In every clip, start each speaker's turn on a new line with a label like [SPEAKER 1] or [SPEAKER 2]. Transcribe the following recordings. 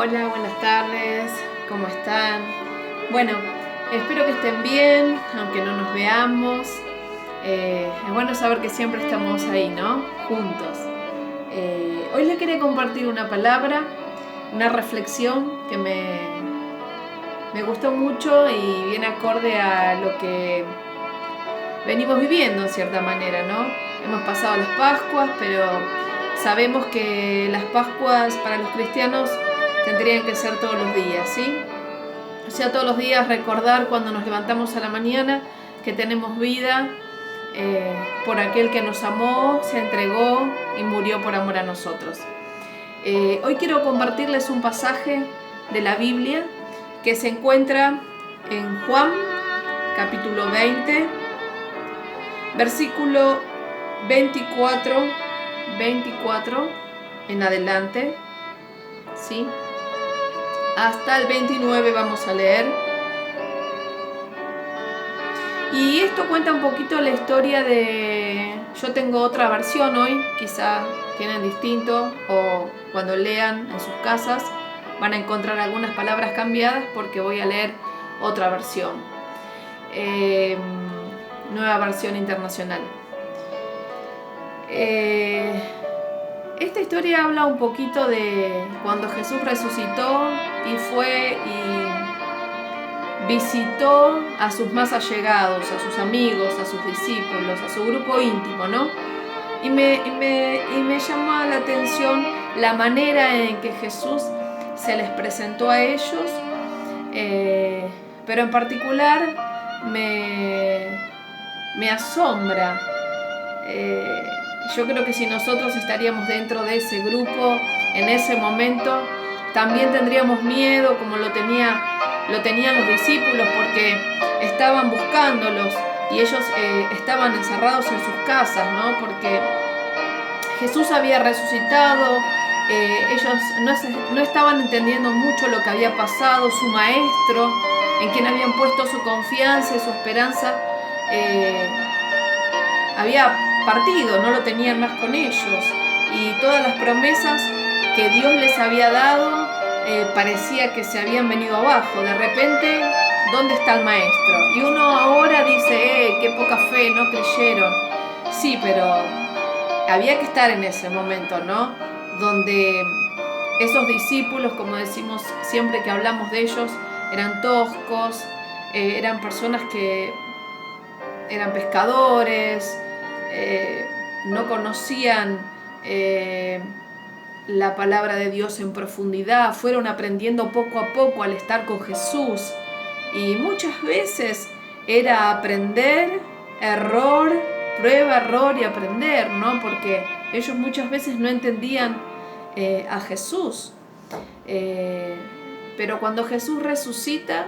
[SPEAKER 1] Hola, buenas tardes, ¿cómo están? Bueno, espero que estén bien, aunque no nos veamos. Es bueno saber que siempre estamos ahí, ¿no? Juntos. Hoy les quería compartir una palabra, una reflexión que me gustó mucho y viene acorde a lo que venimos viviendo en cierta manera, ¿no? Hemos pasado las Pascuas, pero sabemos que las Pascuas para los cristianos tendrían que ser todos los días, ¿sí? O sea, todos los días recordar cuando nos levantamos a la mañana que tenemos vida por aquel que nos amó, se entregó y murió por amor a nosotros. Hoy quiero compartirles un pasaje de la Biblia que se encuentra en Juan, capítulo 20, versículo 24 en adelante, ¿sí? Hasta el 29 vamos a leer. Y esto cuenta un poquito la historia de... Yo tengo otra versión hoy, quizá tienen distinto, o cuando lean en sus casas van a encontrar algunas palabras cambiadas porque voy a leer otra versión. Nueva versión internacional. Esta historia habla un poquito de cuando Jesús resucitó y fue y visitó a sus más allegados, a sus amigos, a sus discípulos, a su grupo íntimo, ¿no? Y me llama la atención la manera en que Jesús se les presentó a ellos, pero en particular me asombra. Yo creo que si nosotros estaríamos dentro de ese grupo, en ese momento, también tendríamos miedo como lo tenían los discípulos, porque estaban buscándolos y ellos estaban encerrados en sus casas, ¿no? Porque Jesús había resucitado, ellos no estaban entendiendo mucho lo que había pasado, su maestro, en quien habían puesto su confianza y su esperanza, había partido, no lo tenían más con ellos, y todas las promesas que Dios les había dado parecía que se habían venido abajo. De repente, ¿dónde está el maestro? Y uno ahora dice, qué poca fe, no creyeron. Sí, pero había que estar en ese momento, ¿no? Donde esos discípulos, como decimos siempre que hablamos de ellos, eran toscos, eran personas que eran pescadores, no conocían la palabra de Dios en profundidad, fueron aprendiendo poco a poco al estar con Jesús, y muchas veces era aprender, error, prueba, error y aprender, ¿no? Porque ellos muchas veces no entendían a Jesús, pero cuando Jesús resucita,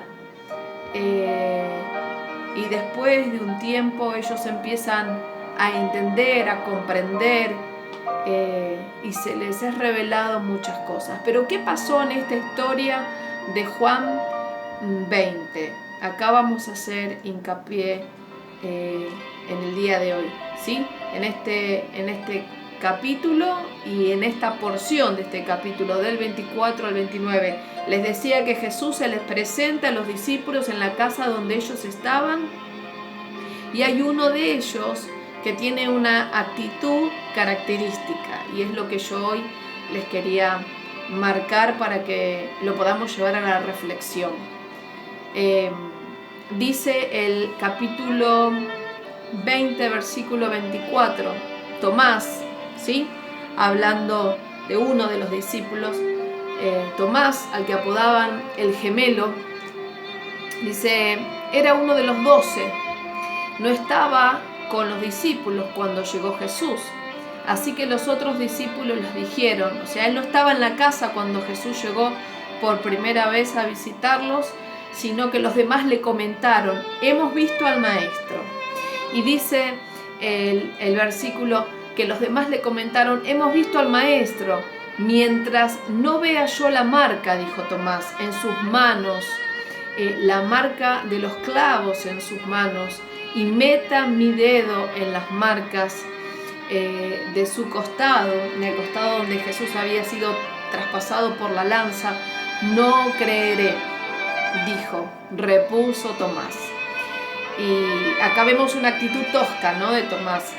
[SPEAKER 1] y después de un tiempo ellos empiezan a entender, a comprender, y se les es revelado muchas cosas. Pero ¿qué pasó en esta historia de Juan 20? Acá vamos a hacer hincapié en el día de hoy, ¿sí? En este capítulo y en esta porción de este capítulo del 24 al 29. Les decía que Jesús se les presenta a los discípulos en la casa donde ellos estaban, y hay uno de ellos que tiene una actitud característica, y es lo que yo hoy les quería marcar para que lo podamos llevar a la reflexión. Dice el capítulo 20, versículo 24, Tomás, ¿sí? Hablando de uno de los discípulos, Tomás, al que apodaban el gemelo, dice, era uno de los 12, no estaba con los discípulos cuando llegó Jesús, así que los otros discípulos les dijeron, o sea, él no estaba en la casa cuando Jesús llegó por primera vez a visitarlos, sino que los demás le comentaron, hemos visto al maestro. Y dice el versículo que los demás le comentaron, hemos visto al maestro, mientras no vea yo la marca, dijo Tomás, en sus manos, la marca de los clavos en sus manos, y meta mi dedo en las marcas de su costado, en el costado donde Jesús había sido traspasado por la lanza, no creeré, dijo, repuso Tomás. Y acá vemos una actitud tosca, ¿no?, de Tomás.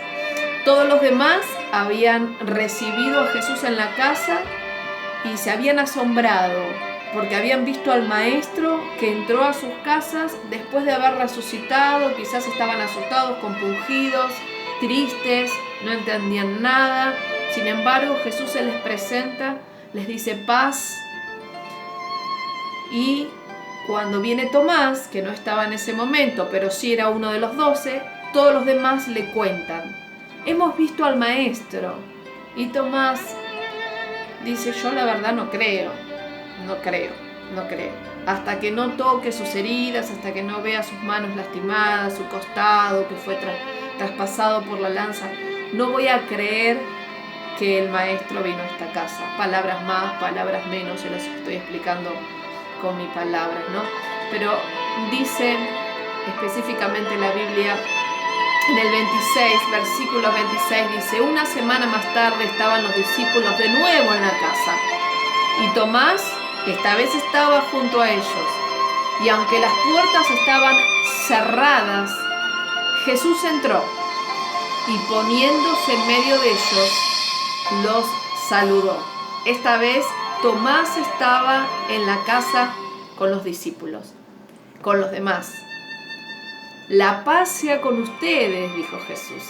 [SPEAKER 1] Todos los demás habían recibido a Jesús en la casa y se habían asombrado porque habían visto al maestro que entró a sus casas después de haber resucitado. Quizás estaban asustados, compungidos, tristes, no entendían nada. Sin embargo, Jesús se les presenta, les dice paz. Y cuando viene Tomás, que no estaba en ese momento, pero sí era uno de los 12, todos los demás le cuentan: hemos visto al maestro. Y Tomás dice: yo la verdad no creo. Hasta que no toque sus heridas, hasta que no vea sus manos lastimadas, su costado que fue traspasado por la lanza, no voy a creer que el maestro vino a esta casa. Palabras más, palabras menos, se las estoy explicando con mis palabras, ¿no? Pero dice específicamente la Biblia, en el 26, versículo 26, dice: una semana más tarde estaban los discípulos de nuevo en la casa, y Tomás esta vez estaba junto a ellos. Y aunque las puertas estaban cerradas, Jesús entró y poniéndose en medio de ellos, los saludó. Esta vez Tomás estaba en la casa con los discípulos, con los demás. La paz sea con ustedes, dijo Jesús.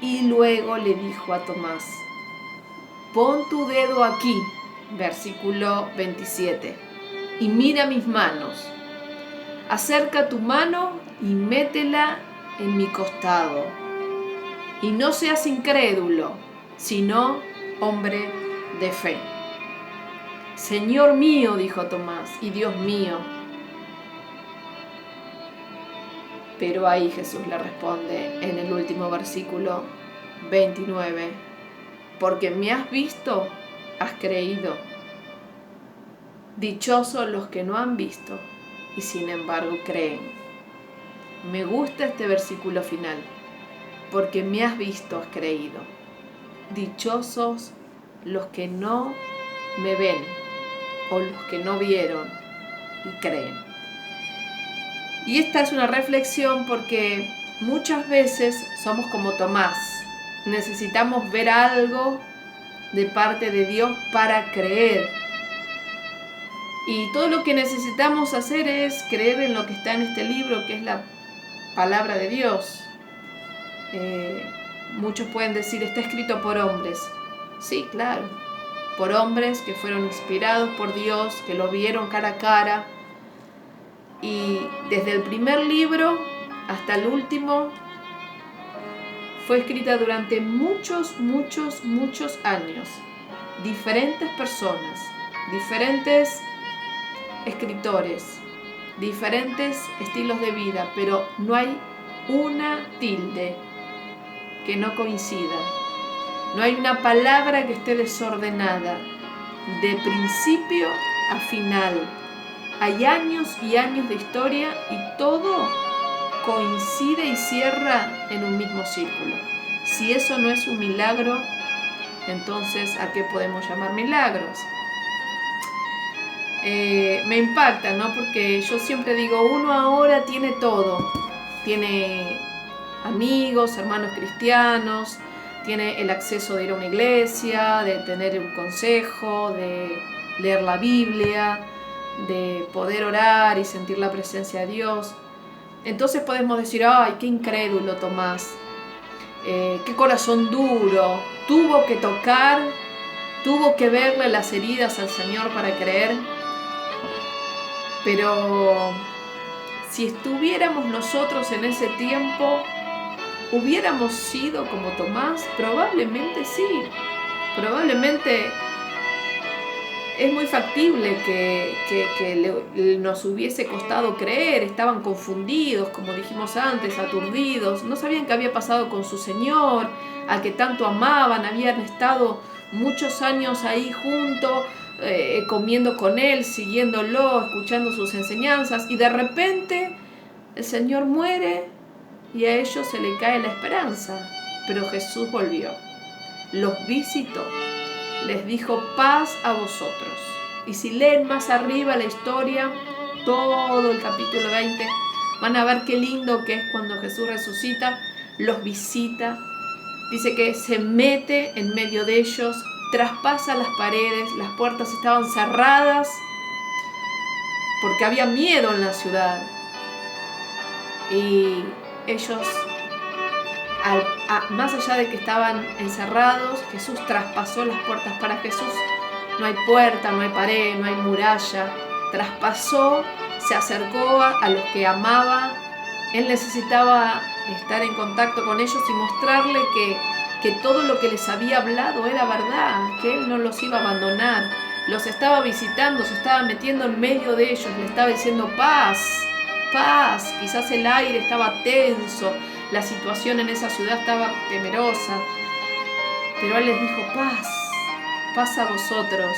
[SPEAKER 1] Y luego le dijo a Tomás: pon tu dedo aquí, versículo 27, y mira mis manos. Acerca tu mano y métela en mi costado. Y no seas incrédulo, sino hombre de fe. Señor mío, dijo Tomás, y Dios mío. Pero ahí Jesús le responde en el último versículo 29: porque me has visto, has creído. Dichosos los que no han visto y sin embargo creen. Me gusta este versículo final: porque me has visto, has creído. Dichosos los que no me ven o los que no vieron y creen. Y esta es una reflexión porque muchas veces somos como Tomás. Necesitamos ver algo de parte de Dios para creer. Y todo lo que necesitamos hacer es creer en lo que está en este libro, que es la palabra de Dios. Muchos pueden decir: está escrito por hombres. Sí, claro, por hombres que fueron inspirados por Dios, que lo vieron cara a cara. Y desde el primer libro hasta el último fue escrita durante muchos años. Diferentes personas, diferentes escritores, diferentes estilos de vida, pero no hay una tilde que no coincida. No hay una palabra que esté desordenada, de principio a final. Hay años y años de historia y todo coincide y cierra en un mismo círculo. Si eso no es un milagro, entonces ¿a qué podemos llamar milagros? Me impacta, ¿no? Porque yo siempre digo, uno ahora tiene todo. Tiene amigos, hermanos cristianos, tiene el acceso de ir a una iglesia, de tener un consejo, de leer la Biblia, de poder orar y sentir la presencia de Dios. Entonces podemos decir: ay, qué incrédulo Tomás, qué corazón duro, tuvo que tocar, tuvo que verle las heridas al Señor para creer. Pero si estuviéramos nosotros en ese tiempo, ¿hubiéramos sido como Tomás? Probablemente sí, probablemente es muy factible que nos hubiese costado creer. Estaban confundidos, como dijimos antes, aturdidos, no sabían qué había pasado con su Señor, al que tanto amaban, habían estado muchos años ahí juntos, comiendo con Él, siguiéndolo, escuchando sus enseñanzas, y de repente el Señor muere y a ellos se le cae la esperanza. Pero Jesús volvió, los visitó, les dijo: paz a vosotros. Y si leen más arriba la historia, todo el capítulo 20, van a ver qué lindo que es cuando Jesús resucita, los visita, dice que se mete en medio de ellos, traspasa las paredes, las puertas estaban cerradas porque había miedo en la ciudad. Y ellos, más allá de que estaban encerrados, Jesús traspasó las puertas. Para Jesús no hay puerta, no hay pared, no hay muralla. Traspasó, se acercó a los que amaba. Él necesitaba estar en contacto con ellos y mostrarle que todo lo que les había hablado era verdad, que Él no los iba a abandonar. Los estaba visitando, se estaba metiendo en medio de ellos, le estaba diciendo: paz, paz. Quizás el aire estaba tenso, la situación en esa ciudad estaba temerosa, pero Él les dijo: paz, paz a vosotros.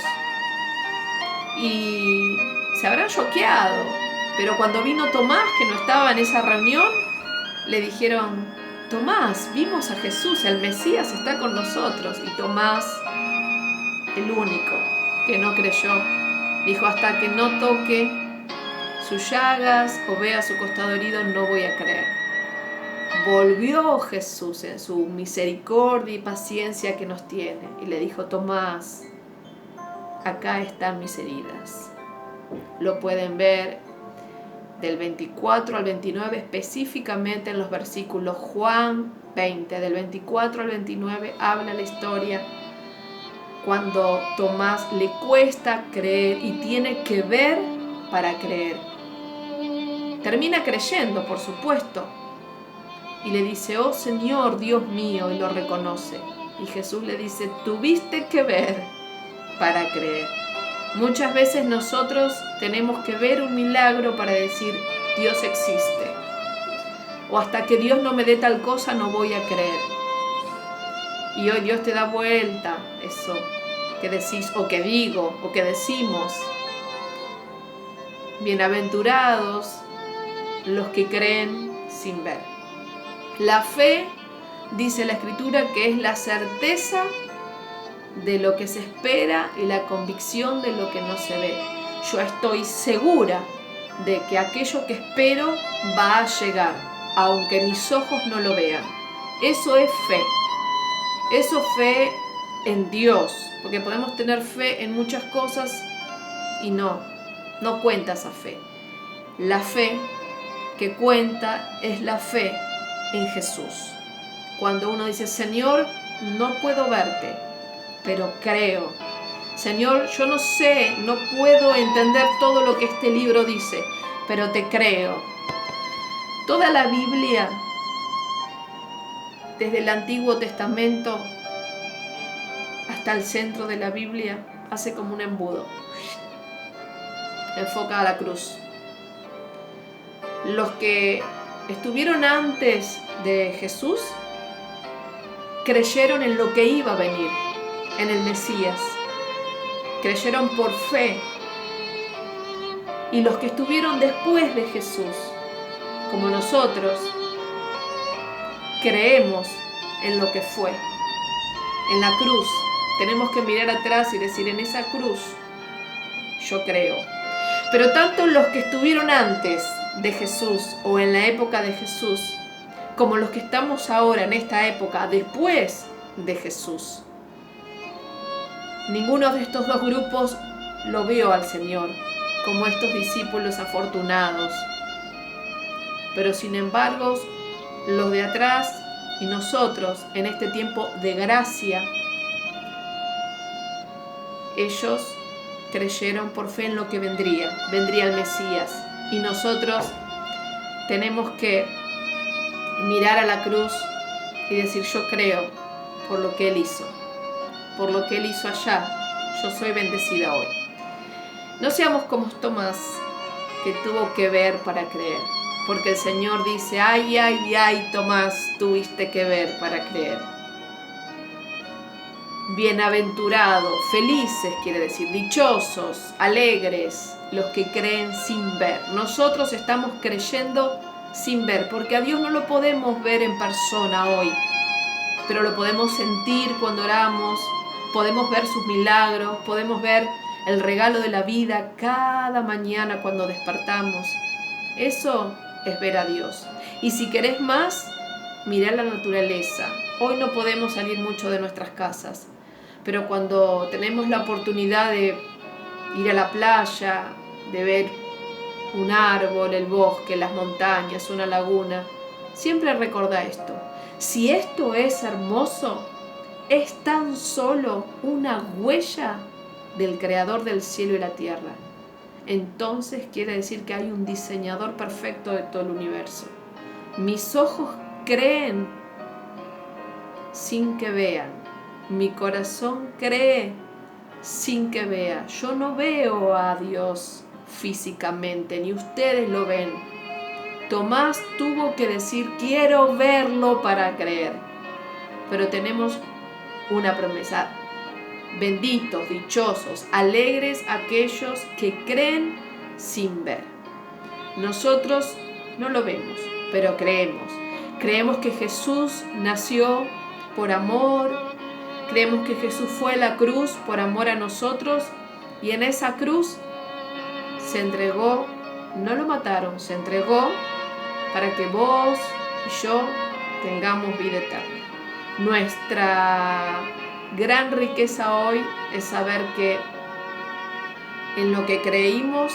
[SPEAKER 1] Y se habrán choqueado, pero cuando vino Tomás, que no estaba en esa reunión, le dijeron: Tomás, vimos a Jesús, el Mesías está con nosotros. Y Tomás, el único que no creyó, dijo: hasta que no toque sus llagas o vea su costado herido, no voy a creer. Volvió Jesús en su misericordia y paciencia que nos tiene y le dijo: Tomás, acá están mis heridas. Lo pueden ver del 24 al 29, específicamente en los versículos. Juan 20, del 24 al 29, habla la historia cuando Tomás le cuesta creer y tiene que ver para creer. Termina creyendo, por supuesto, y le dice: oh Señor, Dios mío, y lo reconoce. Y Jesús le dice: tuviste que ver para creer. Muchas veces nosotros tenemos que ver un milagro para decir: Dios existe. O hasta que Dios no me dé tal cosa no voy a creer. Y hoy Dios te da vuelta eso que decís, o que digo, o que decimos. Bienaventurados los que creen sin ver. La fe, dice la Escritura, que es la certeza de lo que se espera y la convicción de lo que no se ve. Yo estoy segura de que aquello que espero va a llegar, aunque mis ojos no lo vean. Eso es fe. Eso es fe en Dios, porque podemos tener fe en muchas cosas y no cuenta esa fe. La fe que cuenta es la fe en Jesús. Cuando uno dice: Señor, no puedo verte, pero creo. Señor, yo no sé, no puedo entender todo lo que este libro dice, pero te creo. Toda la Biblia, desde el Antiguo Testamento hasta el centro de la Biblia, hace como un embudo. Enfoca a la cruz. Los que estuvieron antes de Jesús creyeron en lo que iba a venir, en el Mesías. Creyeron por fe. Y los que estuvieron después de Jesús, como nosotros, creemos en lo que fue, en la cruz. Tenemos que mirar atrás y decir: en esa cruz yo creo. Pero tanto los que estuvieron antes de Jesús o en la época de Jesús, como los que estamos ahora en esta época después de Jesús, ninguno de estos dos grupos lo vio al Señor como estos discípulos afortunados. Pero sin embargo, los de atrás y nosotros en este tiempo de gracia, ellos creyeron por fe en lo que vendría el Mesías. Y nosotros tenemos que mirar a la cruz y decir: yo creo por lo que Él hizo, por lo que Él hizo allá, yo soy bendecida hoy. No seamos como Tomás, que tuvo que ver para creer, porque el Señor dice: ay, ay, ay, Tomás, tuviste que ver para creer. Bienaventurados, felices quiere decir, dichosos, alegres, los que creen sin ver. Nosotros estamos creyendo sin ver, porque a Dios no lo podemos ver en persona hoy, pero lo podemos sentir cuando oramos, podemos ver sus milagros, podemos ver el regalo de la vida cada mañana cuando despertamos. Eso es ver a Dios. Y si querés más, mirá la naturaleza. Hoy no podemos salir mucho de nuestras casas, pero cuando tenemos la oportunidad de ir a la playa, de ver un árbol, el bosque, las montañas, una laguna, siempre recordá esto. Si esto es hermoso, es tan solo una huella del Creador del cielo y la tierra. Entonces quiere decir que hay un diseñador perfecto de todo el universo. Mis ojos creen sin que vean. Mi corazón cree sin que vea. Yo no veo a Dios físicamente, ni ustedes lo ven. Tomás tuvo que decir, quiero verlo para creer. Pero tenemos una promesa. Benditos, dichosos, alegres aquellos que creen sin ver. Nosotros no lo vemos, pero creemos. Creemos que Jesús nació por amor. Creemos que Jesús fue a la cruz por amor a nosotros. Y en esa cruz se entregó, no lo mataron, se entregó para que vos y yo tengamos vida eterna. Nuestra gran riqueza hoy es saber que en lo que creímos,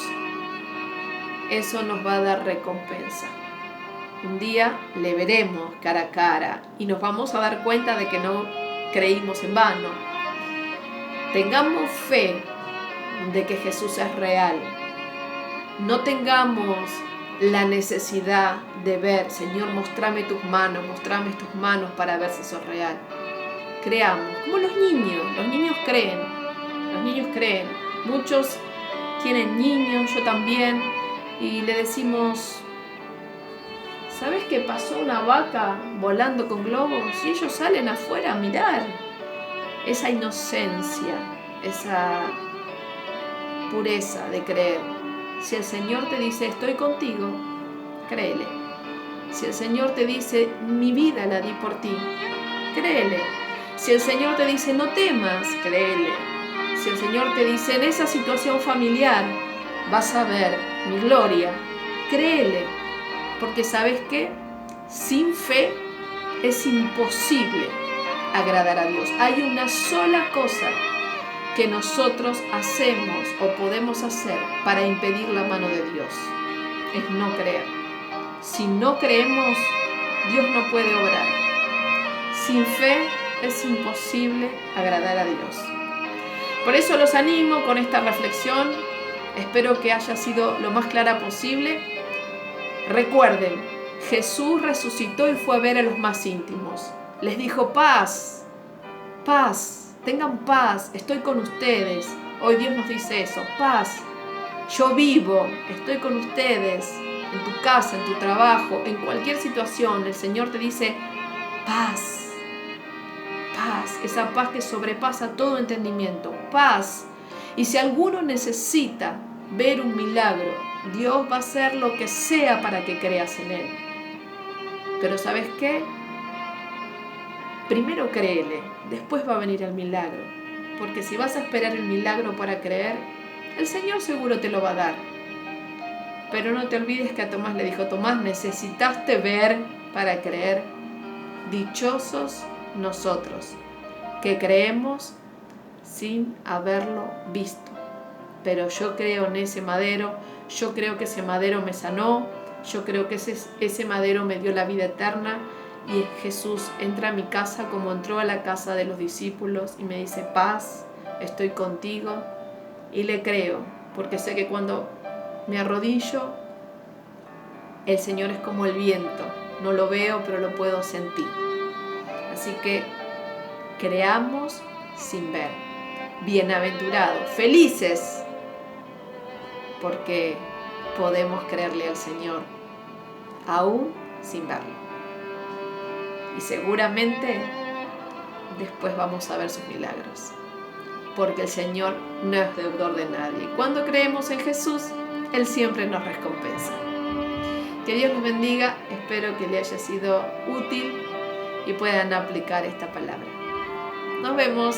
[SPEAKER 1] eso nos va a dar recompensa. Un día le veremos cara a cara y nos vamos a dar cuenta de que no creímos en vano. Tengamos fe de que Jesús es real. No tengamos la necesidad de ver, Señor, mostrame tus manos para ver si sos real. Creamos, como los niños creen. Muchos tienen niños, yo también, y le decimos, ¿sabes que pasó una vaca volando con globos? Y ellos salen afuera a mirar. Esa inocencia, esa pureza de creer. Si el Señor te dice, estoy contigo, créele. Si el Señor te dice, mi vida la di por ti, créele. Si el Señor te dice, no temas, créele. Si el Señor te dice, en esa situación familiar vas a ver mi gloria, créele. Porque ¿sabes qué? Sin fe es imposible agradar a Dios. Hay una sola cosa que nosotros hacemos o podemos hacer para impedir la mano de Dios. Es no creer. Si no creemos, Dios no puede obrar. Sin fe es imposible agradar a Dios. Por eso los animo con esta reflexión. Espero que haya sido lo más clara posible. Recuerden, Jesús resucitó y fue a ver a los más íntimos. Les dijo, paz, tengan paz, estoy con ustedes. Hoy Dios nos dice eso, paz. Yo vivo, estoy con ustedes, en tu casa, en tu trabajo, en cualquier situación. El Señor te dice, paz, esa paz que sobrepasa todo entendimiento, paz. Y si alguno necesita ver un milagro, Dios va a hacer lo que sea para que creas en Él. Pero ¿sabes qué? Primero créele, después va a venir el milagro. Porque si vas a esperar el milagro para creer, el Señor seguro te lo va a dar. Pero no te olvides que a Tomás le dijo, Tomás, necesitaste ver para creer. Dichosos nosotros, que creemos sin haberlo visto. Pero yo creo en ese madero, yo creo que ese madero me sanó, yo creo que ese madero me dio la vida eterna. Y Jesús entra a mi casa como entró a la casa de los discípulos y me dice, paz, estoy contigo. Y le creo, porque sé que cuando me arrodillo, el Señor es como el viento. No lo veo, pero lo puedo sentir. Así que creamos sin ver. Bienaventurados, felices, porque podemos creerle al Señor, aún sin verlo. Y seguramente después vamos a ver sus milagros, porque el Señor no es deudor de nadie. Cuando creemos en Jesús, Él siempre nos recompensa. Que Dios los bendiga, espero que le haya sido útil y puedan aplicar esta palabra. Nos vemos.